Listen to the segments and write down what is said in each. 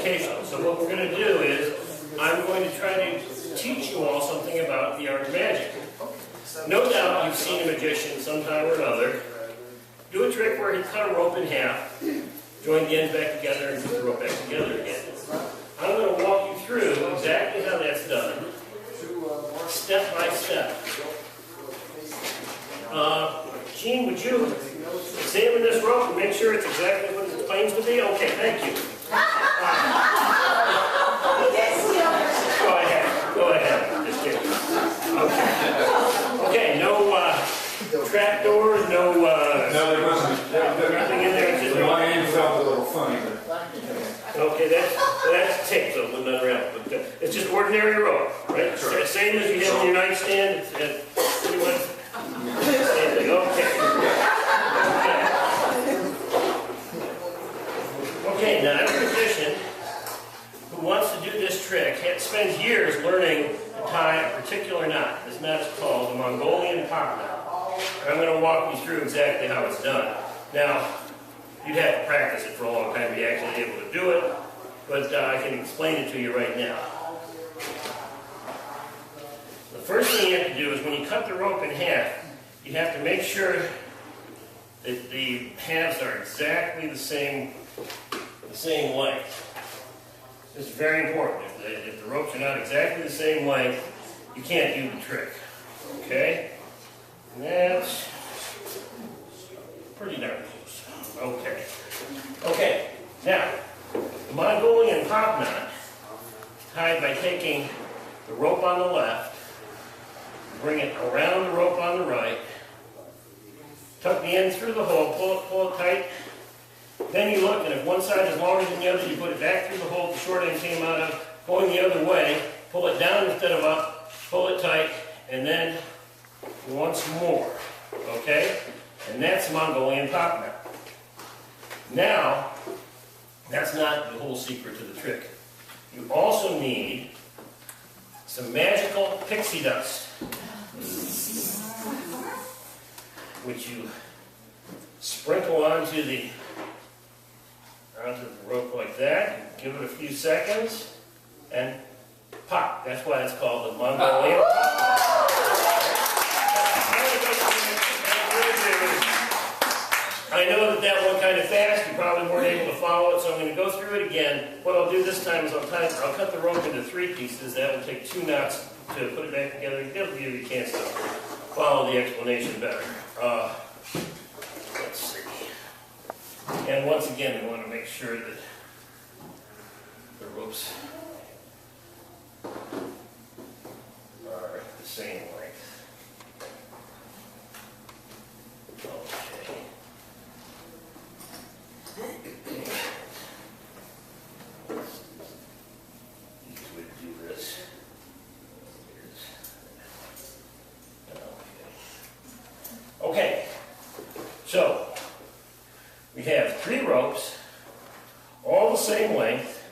educational. So what we're going to do is, I'm going to try to teach you all something about the art of magic. No doubt you've seen a magician sometime or another do a trick where he cut a rope in half, join the ends back together, and put the rope back together again. I'm going to walk you through exactly how that's done, step by step. Gene, would you examine this rope and make sure it's exactly what it claims to be? Okay, thank you. Go ahead. Just kidding. Okay, no trap doors, no, no, there wasn't. Nothing in there. Just My hand felt a little funny. Okay, that's tape, so it wouldn't unravel. But it's just ordinary rope, right? Sure. Same as you have on your nightstand. It's pretty much same thing. Okay. Okay, now every magician who wants to do this trick spends years learning to tie a particular knot. This knot is called the Mongolian Pop Knot. And I'm going to walk you through exactly how it's done. Now, you'd have to practice it for a long time to be actually able to do it, but I can explain it to you right now. The first thing you have to do is when you cut the rope in half, you have to make sure that the halves are exactly the same length. This is very important. If the ropes are not exactly the same length, you can't do the trick. Okay? And that's pretty darn close. Okay. Okay. Now, the Mongolian Pop Knot, tied by taking the rope on the left, bring it around the rope on the right, tuck the end through the hole, pull it tight. Then you look, and if one side is longer than the other, you put it back through the hole the short end came out of, going the other way, pull it down instead of up, pull it tight, and then once more. Okay? And that's Mongolian Pop Knot. Now, that's not the whole secret to the trick. You also need some magical pixie dust, which you sprinkle onto the rope like that. Give it a few seconds, and pop. That's why it's called the Mongolian Pop Knot. I know that went kind of fast. You probably weren't able to follow it, so I'm going to go through it again. What I'll do this time is I'll cut the rope into 3 pieces. That will take 2 knots to put it back together. It'll give you a chance to follow the explanation better. Let's see. And once again, we want to make sure that the ropes are the same length. Okay. Easiest way to do this is, okay. So, we have 3 ropes, all the same length,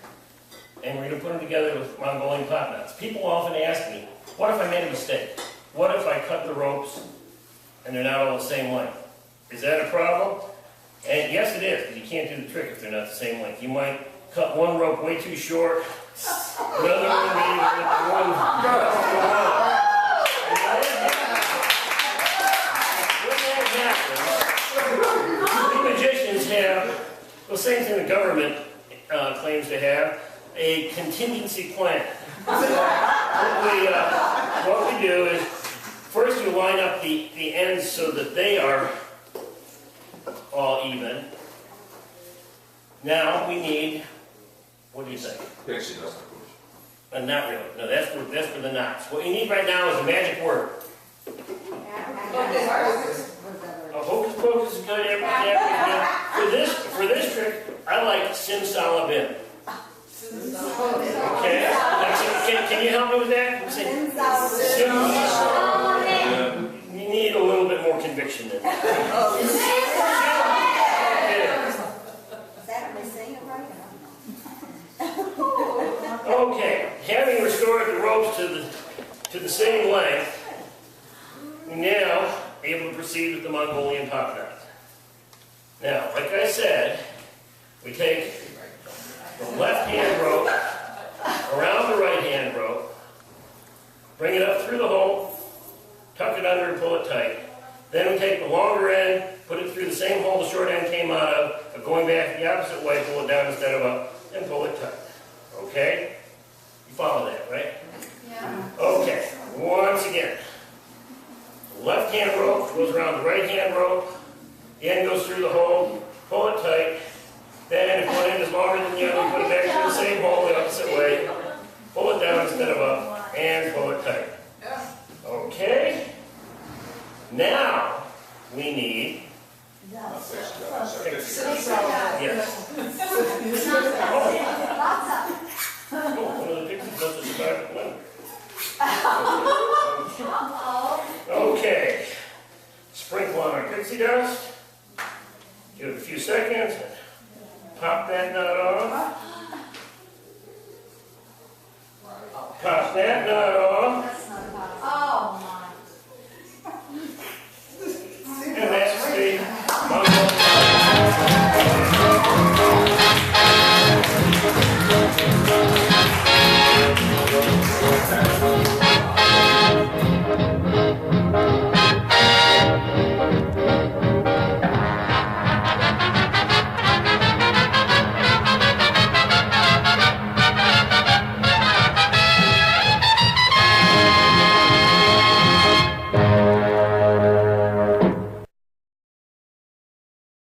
and we're going to put them together with Mongolian Pop Knots. People often ask me, what if I made a mistake? What if I cut the ropes and they're not all the same length? Is that a problem? And yes, it is, because you can't do the trick if they're not the same length. You might cut one rope way too short, another one maybe one. Magicians have the same thing the government claims to have, a contingency plan. What we do is, first you line up the ends so that they are all even. Now we need, what do you think? Pixie dust. Not really. No, that's for the knots. What you need right now is a magic word. Hocus pocus is good. For this trick, I like simsalabim. Okay. Can you help me with that? Simsalabim. You need a little bit more conviction than that. Okay. Having restored the ropes to the same length, we're now able to proceed with the Mongolian Pop Knot. Now, like I said, we take the left hand rope way, pull it down instead of up, and pull it tight. Okay? You follow that, right? Yeah. Okay, once again. The left hand rope goes around the right hand rope, the end goes through the hole, pull it tight. Then if one end is longer than the other, put it back through the same hole the opposite way. Pull it down instead of up, and pull it tight. Okay? Now, we need, yes. Oh, one of the pixies must have survived the winter. Okay. Sprinkle on our pixie dust. Give it a few seconds. Pop that knot off. Pop that knot